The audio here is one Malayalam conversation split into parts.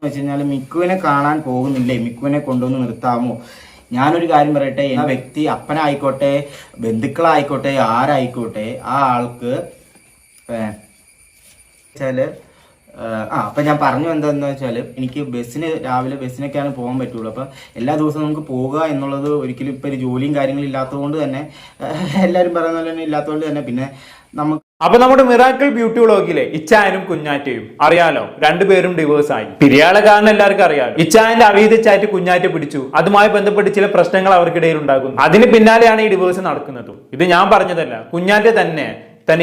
വെച്ച് കഴിഞ്ഞാൽ മിക്കുവിനെ കാണാൻ പോകുന്നില്ലേ, മിക്കുവിനെ കൊണ്ടുവന്ന് നിർത്താമോ? ഞാനൊരു കാര്യം പറയട്ടെ, ആ വ്യക്തി അപ്പനായിക്കോട്ടെ ബന്ധുക്കളായിക്കോട്ടെ ആരായിക്കോട്ടെ ആ ആൾക്ക് വെച്ചാല് അപ്പൊ ഞാൻ പറഞ്ഞു എന്താന്ന് വെച്ചാൽ എനിക്ക് രാവിലെ ബസ്സിനൊക്കെയാണ് പോകാൻ പറ്റുള്ളൂ. അപ്പൊ എല്ലാ ദിവസവും നമുക്ക് പോകുക എന്നുള്ളത് ഒരിക്കലും ഇപ്പൊ ഒരു ജോലിയും കാര്യങ്ങളും ഇല്ലാത്തതുകൊണ്ട് തന്നെ എല്ലാവരും പറയുന്ന പോലെ തന്നെ ഇല്ലാത്തതുകൊണ്ട് തന്നെ പിന്നെ നമുക്ക് അപ്പൊ നമ്മുടെ മിറാക്കിൾ ബ്യൂട്ടി വ്ളോഗിലെ ഇച്ചായനും കുഞ്ഞാറ്റയും അറിയാലോ, രണ്ടുപേരും ഡിവോഴ്സ് ആയി. പിരിയാളെ കാരണം എല്ലാവർക്കും അറിയാലോ. ഇച്ചായന്റെ അവീത ചാറ്റ് കുഞ്ഞാറ്റ പിടിച്ചു. അതുമായി ബന്ധപ്പെട്ട് ചില പ്രശ്നങ്ങൾ അവർക്കിടയിൽ ഉണ്ടാകുന്നു. അതിന് പിന്നാലെയാണ് ഈ ഡിവോഴ്സ് നടക്കുന്നതും. ഇത് ഞാൻ പറഞ്ഞതല്ല, കുഞ്ഞാറ്റ തന്നെ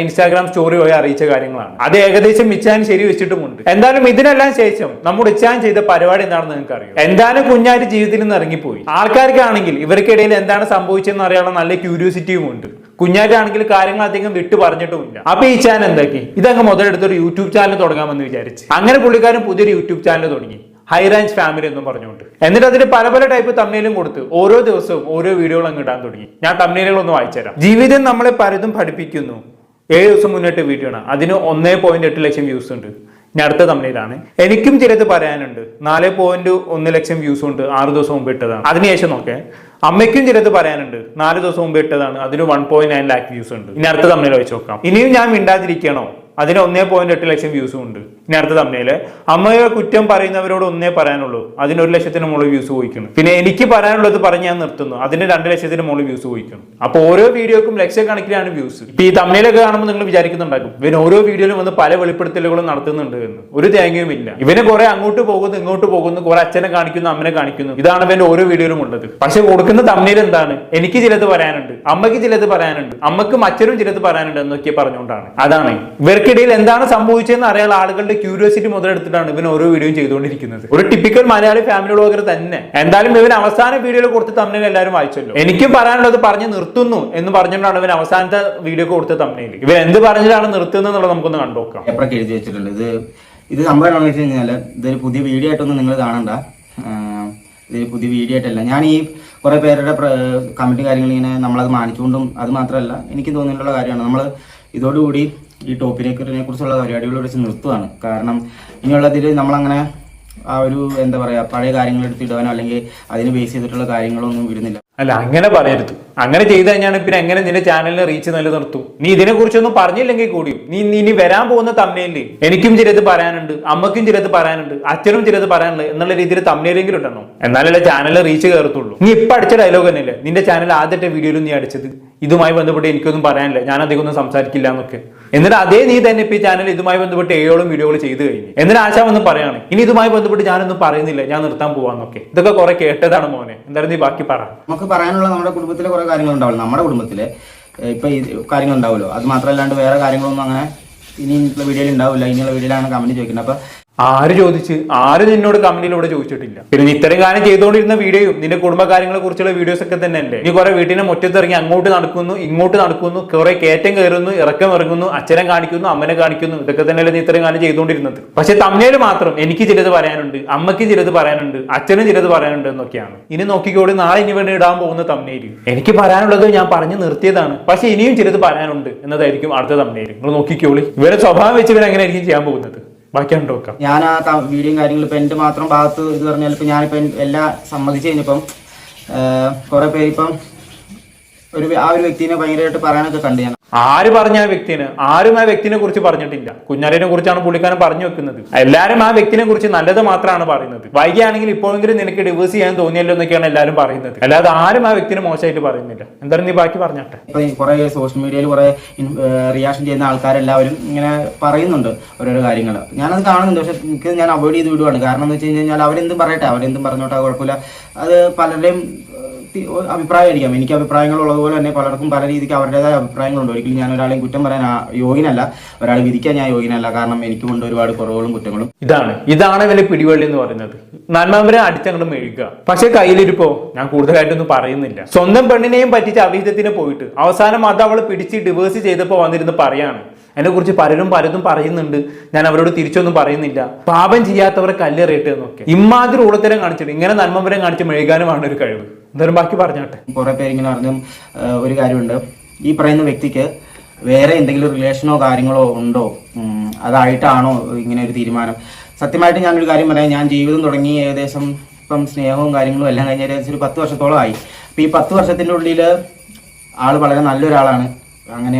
ഇൻസ്റ്റാഗ്രാം സ്റ്റോറി വഴി അറിയിച്ച കാര്യങ്ങളാണ്. അത് ഏകദേശം ഇച്ചാൻ ശരി വെച്ചിട്ടുമുണ്ട്. എന്തായാലും ഇതിനെല്ലാം ശേഷം നമ്മുടെ ഇച്ചാൻ ചെയ്ത പരിപാടി എന്താണെന്ന് നിങ്ങൾക്ക് അറിയാം. എന്തായാലും കുഞ്ഞാറ്റ് ജീവിതത്തിൽ നിന്ന് ഇറങ്ങിപ്പോയി. ആൾക്കാർക്കാണെങ്കിൽ ഇവർക്കിടയിൽ എന്താണ് സംഭവിച്ചതെന്ന് അറിയാനുള്ള നല്ല ക്യൂരിയോസിറ്റിയും ഉണ്ട്. കുഞ്ഞാറ്റാണെങ്കിൽ കാര്യങ്ങൾ അധികം വിട്ടു പറഞ്ഞിട്ടുമില്ല. അപ്പൊ ഈ ചാനൽ എന്താക്കി, ഇതങ്ങ് മുതലെടുത്തൊരു യൂട്യൂബ് ചാനൽ തുടങ്ങാമെന്ന് വിചാരിച്ച് അങ്ങനെ പുള്ളിക്കാരൻ പുതിയൊരു യൂട്യൂബ് ചാനൽ തുടങ്ങി, ഹൈ റേഞ്ച് ഫാമിലി എന്നും പറഞ്ഞുകൊണ്ട്. എന്നിട്ട് അതിന് പല ടൈപ്പ് തമ്മിലും കൊടുത്ത് ഓരോ ദിവസവും ഓരോ വീഡിയോകൾ അങ്ങ് ഇടാൻ തുടങ്ങി. ഞാൻ തമ്മിലുകളൊന്ന് വായിച്ചുതരാം. ജീവിതം നമ്മളെ പലതും പഠിപ്പിക്കുന്നു. 7 ദിവസം മുന്നിട്ട് വീഡിയോ ആണ്, അതിന് 1.8 ലക്ഷം വ്യൂസ് ഉണ്ട്. ഞാൻ അടുത്ത തമ്മിലാണ്. എനിക്കും ചിലത് പറയാനുണ്ട്. 4.1 ലക്ഷം വ്യൂസ് ഉണ്ട്, 6 ദിവസം മുമ്പ് ഇട്ടതാണ്. അതിനുശേഷം നോക്കേ, അമ്മയ്ക്കും ചിലത് പറയാനുണ്ട്. 4 ദിവസം മുമ്പ് ഇട്ടതാണ്, അതിന് 1.9 ലാക്ക് വ്യൂസ് ഉണ്ട്. ഇനി അടുത്ത തമ്മിൽ വെച്ച് നോക്കാം. ഇനിയും ഞാൻ മിണ്ടാതിരിക്കണോ, അതിന് 1.8 ലക്ഷം വ്യൂസും ഉണ്ട്. ഇനി അടുത്ത തമ്മില് അമ്മയെ കുറ്റം പറയുന്നവരോട് ഒന്നേ പറയാനുള്ളൂ, അതിന് 1 ലക്ഷത്തിന് മുകളിൽ വ്യൂസ് പോയിക്കണം. പിന്നെ എനിക്ക് പറയാനുള്ളത് പറഞ്ഞ് ഞാൻ നിർത്തുന്നു, അതിന് 2 ലക്ഷത്തിന് മുകളിൽ വ്യൂസ് പോയിക്കണം. അപ്പൊ ഓരോ വീഡിയോക്കും ലക്ഷക്കണക്കിലാണ് വ്യൂസ്. ഇപ്പൊ ഈ തമ്മിലൊക്കെ കാണുമ്പോൾ നിങ്ങൾ വിചാരിക്കുന്നുണ്ടാക്കും ഇവൻ ഓരോ വീഡിയോയിലും വന്ന് പല വെളിപ്പെടുത്തലുകളും നടത്തുന്നുണ്ട് എന്ന്. ഒരു തേങ്ങയും ഇല്ല. ഇവന് കുറെ അങ്ങോട്ട് പോകുന്നു ഇങ്ങോട്ട് പോകുന്നു, കുറെ അച്ഛനെ കാണിക്കുന്നു അമ്മനെ കാണിക്കുന്നു. ഇതാണ് ഇവന്റെ ഓരോ വീഡിയോയിലും ഉള്ളത്. പക്ഷെ കൊടുക്കുന്ന തമ്മിൽ എന്താണ്, എനിക്ക് ചിലത് പറയാനുണ്ട്, അമ്മയ്ക്ക് ചിലത് പറയാനുണ്ട്, അമ്മക്കും അച്ഛനും ചിലത് പറയാനുണ്ട് എന്നൊക്കെ പറഞ്ഞുകൊണ്ടാണ്. അതാണ് ഇവർക്കിടയിൽ എന്താണ് സംഭവിച്ചതെന്ന് അറിയാൻ ആളുകളുടെ ക്യൂരിയോസിറ്റി മുതലെടുത്തിട്ടാണ് ഇവൻ ഓരോ വീഡിയോയും ചെയ്തുകൊണ്ടിരിക്കുന്നത്. ഒരു ടിപ്പിക്കൽ മലയാളി ഫാമിലി വ്ളോഗർ തന്നെ. എന്തായാലും ഇവൻ അവസാന വീഡിയോയിൽ കൊടുത്ത തമ്മിൽ എല്ലാവരും വായിച്ചല്ലോ. എനിക്കും പറയാനുള്ളത് പറഞ്ഞ് നിർത്തുന്നു എന്ന് പറഞ്ഞുകൊണ്ടാണ് ഇവൻ അവസാനത്തെ വീഡിയോ കൊടുത്ത തമ്മിൽ. ഇവൻ എന്ത് പറഞ്ഞിട്ടാണ് നിർത്തുന്നത് എന്നുള്ളത് നമുക്കൊന്ന് കണ്ടുനോക്കാം. എപ്പോഴൊക്കെ എഴുതി വെച്ചിട്ടുണ്ട് ഇത് സംഭവം എന്താണെന്ന് വെച്ച് കഴിഞ്ഞാൽ ഇതൊരു പുതിയ വീഡിയോ ആയിട്ടൊന്നും നിങ്ങൾ കാണണ്ട. ഇതൊരു പുതിയ വീഡിയോ ആയിട്ടല്ല. ഞാൻ ഈ കുറെ പേരുടെ കമന്റ് കാര്യങ്ങൾ ഇങ്ങനെ നമ്മളത് മാനിച്ചുകൊണ്ടും, അത് മാത്രമല്ല എനിക്ക് തോന്നിയിട്ടുള്ള കാര്യമാണ്, നമ്മൾ ഇതോടുകൂടി ഈ ടോപ്പിനെ കുറിച്ചുള്ള പരിപാടികൾ വെച്ച് നിർത്തുകയാണ്. കാരണം ഇനിയുള്ളതിൽ നമ്മളങ്ങനെ ആ ഒരു എന്താ പറയാ പഴയ കാര്യങ്ങൾ എടുത്തിടാനോ അല്ലെങ്കിൽ അതിന് ബേസ് ചെയ്തിട്ടുള്ള കാര്യങ്ങളൊന്നും വിടുന്നില്ല. അല്ല, അങ്ങനെ പറയരുത്. അങ്ങനെ ചെയ്തു കഴിഞ്ഞാൽ പിന്നെ എങ്ങനെ നിന്റെ ചാനലിന് റീച്ച് നിലനിർത്തും? നീ ഇതിനെ കുറിച്ചൊന്നും പറഞ്ഞില്ലെങ്കിൽ കൂടിയും നീ ഇനി വരാൻ പോകുന്ന തമ്മിലിൽ എനിക്കും ചിലത് പറയാനുണ്ട്, അമ്മയ്ക്കും ചിലത് പറയാനുണ്ട്, അച്ഛനും ചിലത് പറയാനുണ്ട് എന്നുള്ള രീതിയിൽ തമ്മിലെങ്കിലും ഇടണം. എന്നാലല്ലേ ചാനലിൽ റീച്ച് കയറത്തുള്ളൂ. നീ ഇപ്പൊ അടിച്ച ഡയലോഗ് തന്നെയല്ലേ നിന്റെ ചാനൽ ആദ്യത്തെ വീഡിയോയിലും നീ അടിച്ചത്, ഇതുമായി ബന്ധപ്പെട്ട് എനിക്കൊന്നും പറയാനില്ല, ഞാൻ അധികം ഒന്നും സംസാരിക്കില്ല എന്നൊക്കെ. എന്നിട്ട് അതേ നീ തന്നെ ഇപ്പൊ ഈ ചാനൽ ഇതുമായി ബന്ധപ്പെട്ട് 7 വീഡിയോകൾ ചെയ്തു കഴിഞ്ഞു. എന്നിട്ട് ആശാ വന്ന് പറയാണ് ഇനി ഇതുമായി ബന്ധപ്പെട്ട് ഞാനൊന്നും പറയുന്നില്ല, ഞാൻ നിർത്താൻ പോവാന്നൊക്കെ. ഇതൊക്കെ കുറെ കേട്ടതാണ് മോനെ. എന്തായാലും നീ ബാക്കി പറ. നമുക്ക് പറയാനുള്ള നമ്മുടെ കുടുംബത്തിലെ കുറെ കാര്യങ്ങൾ ഉണ്ടാവില്ല. നമ്മുടെ കുടുംബത്തിലെ ഇപ്പൊ ഈ കാര്യങ്ങൾ ഉണ്ടാവുമല്ലോ, അത് മാത്രമല്ലാണ്ട് വേറെ കാര്യങ്ങളൊന്നും അങ്ങനെ ഇനിയുള്ള വീഡിയോയിൽ ഉണ്ടാവില്ല. ഇനിയുള്ള വീഡിയോയിലാണ് കമന്റ് ചോദിക്കുന്നത്. അപ്പൊ ആര് ചോദിച്ച്, ആര് നിന്നോട് കമന്റിലൂടെ ചോദിച്ചിട്ടില്ല. പിന്നെ നീ ഇത്തരം കാര്യം ചെയ്തുകൊണ്ടിരുന്ന വീഡിയോയും നിന്റെ കുടുംബകാര്യങ്ങളെ കുറിച്ചുള്ള വീഡിയോസ് ഒക്കെ തന്നെ അല്ലേ. നീ കുറെ വീട്ടിനെ മുറ്റത്തിറങ്ങി അങ്ങോട്ട് നടക്കുന്നു ഇങ്ങോട്ട് നടക്കുന്നു, കുറെ കയറ്റം കയറുന്നു ഇറക്കം ഇറങ്ങുന്നു, അച്ഛനെ കാണിക്കുന്നു അമ്മനെ കാണിക്കുന്നു, ഇതൊക്കെ തന്നെയല്ലേ നീ ഇത്തരം കാര്യം ചെയ്തുകൊണ്ടിരുന്നത്. പക്ഷെ തമ്മിൽ മാത്രം എനിക്ക് ചിലത് പറയാനുണ്ട്, അമ്മയ്ക്ക് ചിലത് പറയാനുണ്ട്, അച്ഛനും ചിലത് പറയാനുണ്ട് എന്നൊക്കെയാണ്. ഇനി നോക്കിക്കോടി, നാളെ ഇനി വേണ്ടി ഇടാൻ പോകുന്ന തമ്മിൽ എനിക്ക് പറയാനുള്ളത് ഞാൻ പറഞ്ഞു നിർത്തിയതാണ്, പക്ഷെ ഇനിയും ചിലത് പറയാനുണ്ട് എന്നതായിരിക്കും അടുത്ത തമ്മിൽ. നിങ്ങൾ നോക്കിക്കോളി. ഇവരെ സ്വഭാവം വെച്ച് ഇവർ എങ്ങനെയായിരിക്കും ചെയ്യാൻ പോകുന്നത്. ഞാൻ ആ വീഡിയോയും കാര്യങ്ങളും ഇപ്പൊ എന്റെ മാത്രം ഭാഗത്ത് ഇത് പറഞ്ഞാൽ ഇപ്പൊ ഞാനിപ്പോ എല്ലാം സമ്മതിച്ചു കഴിഞ്ഞപ്പം കുറെ പേര് ഇപ്പം ആ ഒരു വ്യക്തിനെ ഭയങ്കരമായിട്ട് പറയാനൊക്കെ കണ്ടു. ഞാൻ ആര് പറഞ്ഞ ആ വ്യക്തിനെ, ആരും ആ വ്യക്തിനെ കുറിച്ച് പറഞ്ഞിട്ടില്ല. കുഞ്ഞാലിനെ കുറിച്ചാണ് പുള്ളിക്കാരൻ പറഞ്ഞു വെക്കുന്നത്. എല്ലാരും ആ വ്യക്തിനെ കുറിച്ച് നല്ലത് മാത്രമാണ് പറയുന്നത്. വൈകിയാണെങ്കിൽ ഇപ്പോഴെങ്കിലും നിനക്ക് ഡിവോഴ്സ് ചെയ്യാൻ തോന്നിയല്ലോ എന്നൊക്കെയാണ് എല്ലാവരും പറയുന്നത്. അല്ലാതെ ആരും ആ വ്യക്തിനെ മോശമായിട്ട് പറയുന്നില്ല. എന്തായാലും നീ ബാക്കി പറഞ്ഞാട്ടെ. ഇപ്പൊ കുറെ സോഷ്യൽ മീഡിയയിൽ കുറെ റിയാക്ഷൻ ചെയ്യുന്ന ആൾക്കാരെല്ലാവരും ഇങ്ങനെ പറയുന്നുണ്ട് ഓരോരോ കാര്യങ്ങൾ. ഞാനത് കാണുന്നുണ്ട്, പക്ഷെ എനിക്ക് ഞാൻ അവോയ്ഡ് ചെയ്ത് വിടുവാണ്. കാരണം എന്ന് വെച്ച് കഴിഞ്ഞാൽ അവരെന്തും പറയട്ടെ, അവരെന്തും പറഞ്ഞോട്ടെ, കുഴപ്പമില്ല. അത് പലരുടെയും അഭിപ്രായമായിരിക്കാം. എനിക്ക് അഭിപ്രായങ്ങൾ ഉള്ളതുപോലെ തന്നെ പലർക്കും പല രീതിക്ക് അവരുടേതായ അഭിപ്രായങ്ങളുണ്ട്. ഒരിക്കലും ഞാൻ ഒരാളെയും കുറ്റം പറയാൻ യോഗ്യനല്ല, ഒരാളെ വിധിക്കാൻ ഞാൻ യോഗ്യനല്ല. കാരണം എനിക്കുമുണ്ട് ഒരുപാട് കുറവുകളും കുറ്റങ്ങളും. ഇതാണ് വലിയ പിടിവള്ളി എന്ന് പറയുന്നത്. നന്മവരെ അടിച്ചങ്ങോട്ട് മെഴുകുക. പക്ഷെ കയ്യിലിരിപ്പോ ഞാൻ കൂടുതലായിട്ടൊന്നും പറയുന്നില്ല. സ്വന്തം പെണ്ണിനെയും പറ്റിച്ച് അവിഹിതത്തിന് പോയിട്ട് അവസാനം അത് അവള് പിടിച്ച് ഡിവേഴ്സ് ചെയ്തപ്പോ വന്നിരുന്ന് പറയാണ് എന്നെ കുറിച്ച് പലതും പറയുന്നുണ്ട്, ഞാൻ അവരോട് തിരിച്ചൊന്നും പറയുന്നില്ല, പാപം ചെയ്യാത്തവരെ കല്ലെറിയട്ടെ എന്നൊക്കെ. ഇമാതിരി ഉള്ളത്തരം കാണിച്ചിട്ട് ഇങ്ങനെ നന്മവരം കാണിച്ച് മെഴുകാനുമാണ് ഒരു കഴിവ്. എന്തായാലും ബാക്കി പറഞ്ഞാട്ടെ. കുറെ പേര് ഇങ്ങനെ അറിഞ്ഞും ഒരു കാര്യമുണ്ട്, ഈ പറയുന്ന വ്യക്തിക്ക് വേറെ എന്തെങ്കിലും റിലേഷനോ കാര്യങ്ങളോ ഉണ്ടോ, അതായിട്ടാണോ ഇങ്ങനെ ഒരു തീരുമാനം. സത്യമായിട്ട് ഞാനൊരു കാര്യം പറയാം, ഞാൻ ജീവിതം തുടങ്ങി ഏകദേശം ഇപ്പം സ്നേഹവും കാര്യങ്ങളും എല്ലാം കഴിഞ്ഞ ഏകദേശം ഒരു 10 വർഷത്തോളമായി. അപ്പം ഈ 10 വർഷത്തിൻ്റെ ഉള്ളിൽ ആൾ വളരെ നല്ലൊരാളാണ്. അങ്ങനെ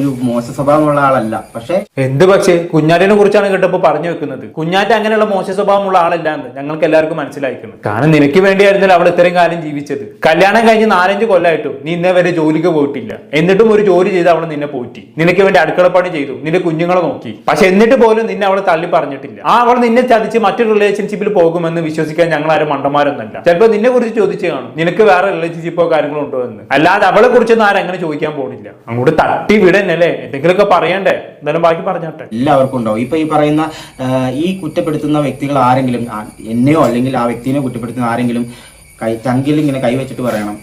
ഒരു മോശ സ്വഭാവമുള്ള ആളല്ല. പക്ഷേ കുഞ്ഞാറ്റിനെ കുറിച്ചാണ് കേട്ടപ്പോൾ പറഞ്ഞു വെക്കുന്നത്. കുഞ്ഞാറ്റ അങ്ങനെയുള്ള മോശ സ്വഭാവമുള്ള ആളല്ല എന്ന് ഞങ്ങൾക്ക് എല്ലാവർക്കും മനസ്സിലായിക്കണം. കാരണം നിനക്ക് വേണ്ടിയായിരുന്നല്ലോ അവൾ ഇത്രയും കാലം ജീവിച്ചത്. കല്യാണം കഴിഞ്ഞ് 4-5 കൊല്ലമായിട്ടും നീ ഇന്നേ വരെ ജോലിക്ക് പോയിട്ടില്ല. എന്നിട്ടും ഒരു ജോലി ചെയ്ത് അവൾ നിന്നെ പോറ്റി. നിനക്ക് വേണ്ടി അടുക്കളപ്പണി ചെയ്തു, നിന്റെ കുഞ്ഞുങ്ങളെ നോക്കി. പക്ഷെ എന്നിട്ട് പോലും നിന്നെ അവൾ തള്ളി പറഞ്ഞിട്ടില്ല. അവൾ നിന്നെ ചതിച്ച് മറ്റൊരു റിലേഷൻഷിപ്പിൽ പോകുമെന്ന് വിശ്വസിക്കാൻ ഞങ്ങൾ ആരും മണ്ടന്മാരൊന്നല്ല. ചിലപ്പോൾ നിന്നെ കുറിച്ച് ചോദിച്ചു കാണും, നിനക്ക് വേറെ റിലേഷൻഷിപ്പോ കാര്യങ്ങളോ ഉണ്ടോ എന്ന്. അല്ലാതെ അവളെ കുറിച്ചൊന്നും ആരും അങ്ങനെ ചോദിക്കാൻ പോണില്ല. അങ്ങോട്ട് തട്ടി വിടന്നല്ലേ, എന്തെങ്കിലുമൊക്കെ പറയണ്ടേ. എന്തായാലും ബാക്കി പറഞ്ഞോട്ടെ. എല്ലാവർക്കും ഉണ്ടാവും. ഇപ്പൊ ഈ പറയുന്ന ഈ കുറ്റപ്പെടുത്തുന്ന വ്യക്തികൾ ആരെങ്കിലും, എന്നെയോ അല്ലെങ്കിൽ ആ വ്യക്തിനെ കുറ്റപ്പെടുത്തുന്ന ആരെങ്കിലും ചങ്കിൽ ഇങ്ങനെ കൈവച്ചിട്ട് പറയണം,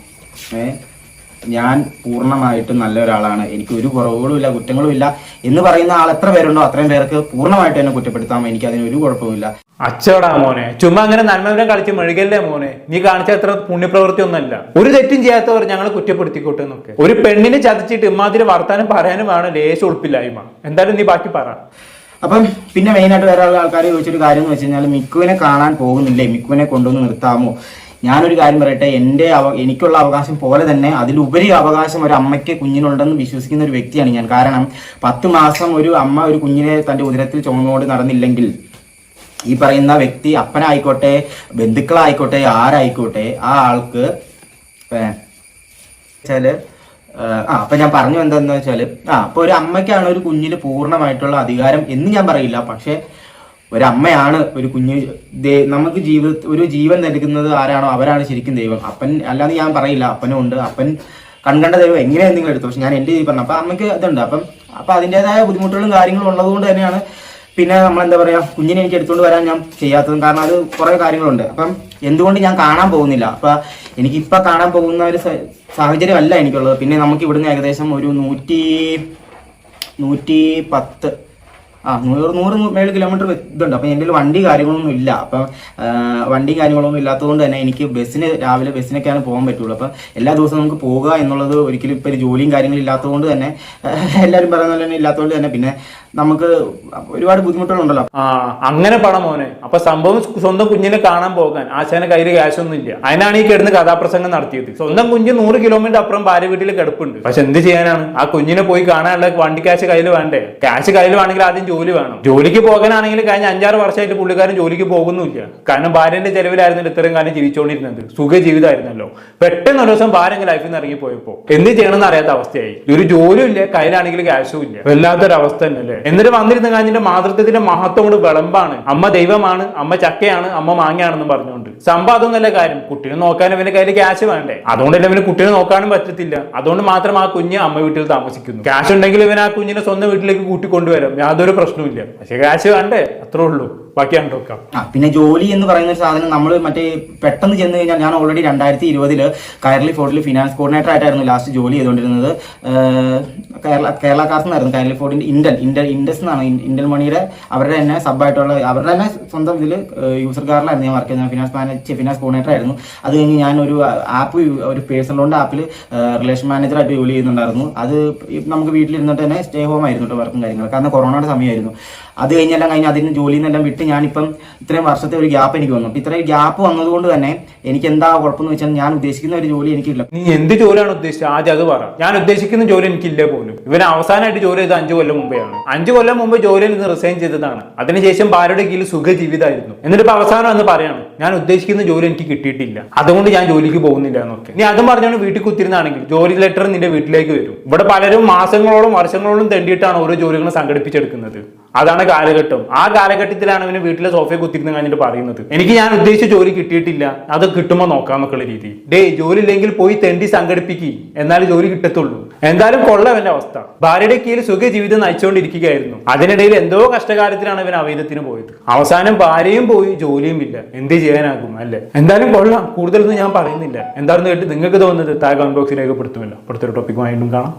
ഞാൻ പൂർണ്ണമായിട്ടും നല്ല ഒരാളാണ്, എനിക്ക് ഒരു കുറവുകളും ഇല്ല, കുറ്റങ്ങളും ഇല്ല എന്ന് പറയുന്ന ആൾ എത്ര പേരുണ്ടോ അത്രയും പേർക്ക് പൂർണ്ണമായിട്ട് എന്നെ കുറ്റപ്പെടുത്താം. എനിക്ക് അതിന് ഒരു കുഴപ്പമില്ല. അച്ചോടാ മോനെ, ചുമ്മാ അങ്ങനെ നന്മവരം കളിച്ച് മെഴുകല്ലേ മോനെ. നീ കാണിച്ച അത്ര പുണ്യപ്രവൃത്തി ഒന്നല്ല. ഒരു തെറ്റും ചെയ്യാത്തവർ ഞങ്ങൾ കുറ്റപ്പെടുത്തിക്കോട്ടെ എന്നൊക്കെ. ഒരു പെണ്ണിനെ ചതിച്ചിട്ട് ഇമാതിരി വർത്താനം പറയാനും വേണം ലേശം ഉൾപ്പില്ലായ്മ. എന്തായാലും നീ ബാക്കി പറ. അപ്പം പിന്നെ മെയിനായിട്ട് വേറെ ആൾക്കാർ ചോദിച്ചൊരു കാര്യം എന്ന് വെച്ച് കഴിഞ്ഞാൽ, മിക്കുവിനെ കാണാൻ പോകുന്നില്ലേ, മിക്കുവിനെ കൊണ്ടുവന്ന് നിർത്താമോ? ഞാനൊരു കാര്യം പറയട്ടെ, എനിക്കുള്ള അവകാശം പോലെ തന്നെ അതിലുപരി അവകാശം ഒരു അമ്മയ്ക്ക് കുഞ്ഞിനുണ്ടെന്ന് വിശ്വസിക്കുന്ന ഒരു വ്യക്തിയാണ് ഞാൻ. കാരണം 10 മാസം ഒരു അമ്മ ഒരു കുഞ്ഞിനെ തൻ്റെ ഉദരത്തിൽ ചുമന്നുകൊണ്ട് നടന്നില്ലെങ്കിൽ ഈ പറയുന്ന വ്യക്തി, അപ്പനായിക്കോട്ടെ ബന്ധുക്കളായിക്കോട്ടെ ആരായിക്കോട്ടെ, ആ ആൾക്ക് വെച്ചാല് അപ്പൊ ഞാൻ പറഞ്ഞു എന്താന്ന് വെച്ചാല്, അപ്പൊ ഒരു അമ്മയ്ക്കാണ് ഒരു കുഞ്ഞിന് പൂർണ്ണമായിട്ടുള്ള അധികാരം എന്ന് ഞാൻ പറയില്ല. പക്ഷെ ഒരമ്മയാണ് ഒരു കുഞ്ഞ് നമുക്ക് ഒരു ജീവൻ നൽകുന്നത് ആരാണോ അവരാണ് ശരിക്കും ദൈവം. അപ്പൻ അല്ലാതെ ഞാൻ പറയില്ല, അപ്പനും ഉണ്ട്, അപ്പൻ കൺകണ്ട ദൈവം എങ്ങനെ എന്തെങ്കിലും എടുത്തു. പക്ഷെ ഞാൻ എൻ്റെ രീതി പറഞ്ഞു. അപ്പൊ അമ്മയ്ക്ക് ഇതുണ്ട്. അപ്പൊ അതിൻ്റെതായ ബുദ്ധിമുട്ടുകളും കാര്യങ്ങളും ഉള്ളതുകൊണ്ട് തന്നെയാണ് പിന്നെ നമ്മളെന്താ പറയാ, കുഞ്ഞിനെ എനിക്ക് എടുത്തുകൊണ്ട് വരാൻ ഞാൻ ചെയ്യാത്തതും. കാരണം അത് കുറെ കാര്യങ്ങളുണ്ട്. അപ്പം എന്തുകൊണ്ട് ഞാൻ കാണാൻ പോകുന്നില്ല. അപ്പൊ എനിക്കിപ്പൊ കാണാൻ പോകുന്ന ഒരു സാഹചര്യമല്ല എനിക്കുള്ളത്. പിന്നെ നമുക്ക് ഇവിടുന്ന് ഏകദേശം ഒരു 110 100 മേളിൽ കിലോമീറ്റർ ഇതുണ്ട്. അപ്പം എൻ്റെ വണ്ടി കാര്യങ്ങളൊന്നും ഇല്ല. അപ്പം വണ്ടി കാര്യങ്ങളൊന്നും ഇല്ലാത്തതുകൊണ്ട് തന്നെ എനിക്ക് രാവിലെ ബസ്സിനൊക്കെയാണ് പോകാൻ പറ്റുള്ളൂ. അപ്പം എല്ലാ ദിവസവും നമുക്ക് പോകുക എന്നുള്ളത് ഒരിക്കലും ഇപ്പം ജോലിയും കാര്യങ്ങളും ഇല്ലാത്തതുകൊണ്ട് തന്നെ, എല്ലാവരും പറയുന്ന പോലെ തന്നെ ഇല്ലാത്തതുകൊണ്ട് തന്നെ പിന്നെ നമുക്ക് ഒരുപാട് ബുദ്ധിമുട്ടുകളുണ്ടല്ലോ. അങ്ങനെ പണം മോനെ. അപ്പൊ സംഭവം സ്വന്തം കുഞ്ഞിനെ കാണാൻ പോകാൻ ആശാന്റെ കയ്യിൽ ക്യാഷൊന്നും ഇല്ല. അതിനാണ് ഈ കിടന്ന് കഥാപ്രസംഗം നടത്തിയത്. സ്വന്തം കുഞ്ഞ് 100 കിലോമീറ്റർ അപ്പുറം ഭാര്യ വീട്ടിൽ കിടപ്പുണ്ട്. പക്ഷെ എന്ത് ചെയ്യാനാണ്, ആ കുഞ്ഞിനെ പോയി കാണാനുള്ള വണ്ടി ക്യാഷ് കയ്യിൽ വേണ്ടേ? ക്യാഷ് കയ്യിൽ വേണമെങ്കിൽ ആദ്യം ജോലി വേണം. ജോലിക്ക് പോകാനാണെങ്കിൽ കഴിഞ്ഞ 5-6 വർഷമായിട്ട് പുള്ളിക്കാരൻ ജോലിക്ക് പോകുന്നില്ല. കാരണം ഭാര്യന്റെ ചെലവിലായിരുന്നു ഇത്രയും കാലം ജീവിച്ചുകൊണ്ടിരുന്നത്. സുഖ ജീവിതമായിരുന്നല്ലോ. പെട്ടെന്ന് ഒരു ദിവസം ഭാര്യ ലൈഫിൽ നിന്ന് ഇറങ്ങി പോയപ്പോ എന്ത് ചെയ്യണമെന്ന് അറിയാത്ത അവസ്ഥയായി. ഒരു ജോലിയും ഇല്ല, കയ്യിലാണെങ്കിൽ ക്യാഷും ഇല്ല. വല്ലാത്തൊരവസ്ഥ തന്നെയല്ലേ. എന്നിട്ട് വന്നിരുന്ന കാഞ്ഞിന്റെ മാതൃത്വത്തിന്റെ മഹത്വം കൊണ്ട് വിളമ്പാണ്. അമ്മ ദൈവമാണ്, അമ്മ ചക്കയാണ്, അമ്മ മാങ്ങയാണെന്ന് പറഞ്ഞുകൊണ്ട്. സംഭവം അതൊന്നല്ല കാര്യം. കുട്ടീനെ നോക്കാനും ഇവന്റെ കയ്യിൽ ക്യാഷ് വേണ്ടേ? അതുകൊണ്ടല്ലേ ഇവന് കുട്ടീനെ നോക്കാനും പറ്റത്തില്ല. അതുകൊണ്ട് മാത്രം ആ കുഞ്ഞ് അമ്മ വീട്ടിൽ താമസിക്കുന്നു. ക്യാഷ് ഉണ്ടെങ്കിൽ ഇവൻ ആ കുഞ്ഞിനെ സ്വന്തം വീട്ടിലേക്ക് കൂട്ടിക്കൊണ്ടുവരാം, യാതൊരു പ്രശ്നവും ഇല്ല. പക്ഷെ ക്യാഷ് വേണ്ടേ? അത്രേ ഉള്ളൂ. ബാക്കിയാണ് നോക്കാം. പിന്നെ ജോലി എന്ന് പറയുന്ന ഒരു സാധനം നമ്മൾ പെട്ടെന്ന് ചെന്ന് കഴിഞ്ഞാൽ, ഞാൻ ഓൾറെഡി 2020 കയർലി ഫോർട്ടിൽ ഫിനാൻസ് കോർഡിനേറ്റർ ആയിട്ടായിരുന്നു ലാസ്റ്റ് ജോലി ചെയ്തുകൊണ്ടിരുന്നത്. കേരള കാർസ് എന്നായിരുന്നു. കയർലി ഫോർട്ടിന്റെ ഇൻഡസ് എന്നാണ്, ഇന്ത്യൻ മണിയുടെ അവരുടെ തന്നെ സബായിട്ടുള്ള അവരുടെ തന്നെ സ്വന്തം ഇതിൽ യൂസർ കാറിലായിരുന്നു ഞാൻ വർക്ക് ചെയ്യുന്നത്. ഫിനാൻസ് കോർഡിനേറ്റർ ആയിരുന്നു. അത് കഴിഞ്ഞ് ഞാൻ ഒരു പേഴ്സണൽ ലോണിന്റെ ആപ്പിൽ റിലേഷൻ മാനേജറായിട്ട് ജോലി ചെയ്യുന്നുണ്ടായിരുന്നു. അത് നമുക്ക് വീട്ടിലിരുന്നിട്ട് തന്നെ സ്റ്റേ ഹോം ആയിരുന്നു വർക്കും കാര്യങ്ങളൊക്കെ. കാരണം കൊറോണയുടെ സമയമായിരുന്നു. അത് കഴിഞ്ഞെല്ലാം കഴിഞ്ഞ് അതിന് ജോലിയിൽ നിന്നെല്ലാം വിട്ട് ഞാനിപ്പം ഇത്രയും വർഷത്തെ ഒരു ഗ്യാപ്പ് എനിക്ക് വന്നു. ഇത്രയും ഗ്യാപ്പ് വന്നതുകൊണ്ട് തന്നെ എനിക്ക് എന്താ കുഴപ്പമെന്ന് വെച്ചാൽ, ഞാൻ ഉദ്ദേശിക്കുന്ന ഒരു ജോലി എനിക്കില്ല. നീ എന്ത് ജോലിയാണ് ഉദ്ദേശിച്ചത് ആദ്യം അത് പറ. ഞാൻ ഉദ്ദേശിക്കുന്ന ജോലി എനിക്കില്ല പോലും. ഇവന് അവസാനമായിട്ട് ജോലി ചെയ്ത് 5 കൊല്ലം മുമ്പെയാണ്. 5 കൊല്ലം മുമ്പ് ജോലിയിൽ നിന്ന് റിസൈൻ ചെയ്തതാണ്. അതിനുശേഷം ഭാര്യയുടെ കീഴിൽ സുഖ ജീവിതമായിരുന്നു. എന്നിട്ട് ഇപ്പൊ അവസാനം എന്ന് പറയാണ്, ഞാൻ ഉദ്ദേശിക്കുന്ന ജോലി എനിക്ക് കിട്ടിയിട്ടില്ല, അതുകൊണ്ട് ഞാൻ ജോലിക്ക് പോകുന്നില്ല എന്നൊക്കെ. നീ അതും പറഞ്ഞാണ് വീട്ടിൽ കുത്തിരുന്നാണെങ്കിൽ ജോലി ലെറ്റർ നിന്റെ വീട്ടിലേക്ക് വരും. ഇവിടെ പലരും മാസങ്ങളോളം വർഷങ്ങളോളം തെണ്ടിയിട്ടാണ് ഓരോ ജോലികളും സംഘടിപ്പിച്ചെടുക്കുന്നത്. അതാണ് കാലഘട്ടം. ആ കാലഘട്ടത്തിലാണ് ഇവന് വീട്ടിലെ സോഫയെ കുത്തിരുന്ന് കഴിഞ്ഞിട്ട് പറയുന്നത്, എനിക്ക് ഞാൻ ഉദ്ദേശിച്ച ജോലി കിട്ടിയിട്ടില്ല, അത് കിട്ടുമ്പോൾ നോക്കാമെന്നുള്ള രീതി. ജോലി ഇല്ലെങ്കിൽ പോയി തെണ്ടി സംഘടിപ്പിക്കി, എന്നാലും ജോലി കിട്ടത്തുള്ളൂ. എന്തായാലും കൊള്ളവന്റെ അവസ്ഥ. ഭാര്യയുടെ കീഴിൽ സുഖ ജീവിതം നയിച്ചുകൊണ്ടിരിക്കുകയായിരുന്നു. അതിനിടയിൽ എന്തോ കഷ്ടകാലത്തിലാണ് ഇവൻ അവൈധത്തിന് പോയത്. അവസാനം ഭാര്യയും പോയി, ജോലിയും ഇല്ല. എന്ത് ചെയ്യാനാകും അല്ലെ? എന്തായാലും കൊള്ളാം. കൂടുതലൊന്നും ഞാൻ പറയുന്നില്ല. എന്താണെന്ന് കേട്ട് നിങ്ങൾക്ക് തോന്നുന്നത് താഴെ കമന്റ് ബോക്സിൽ രേഖപ്പെടുത്തുമല്ലോ. അടുത്തൊരു ടോപ്പിക്കുമായിട്ടും കാണാം.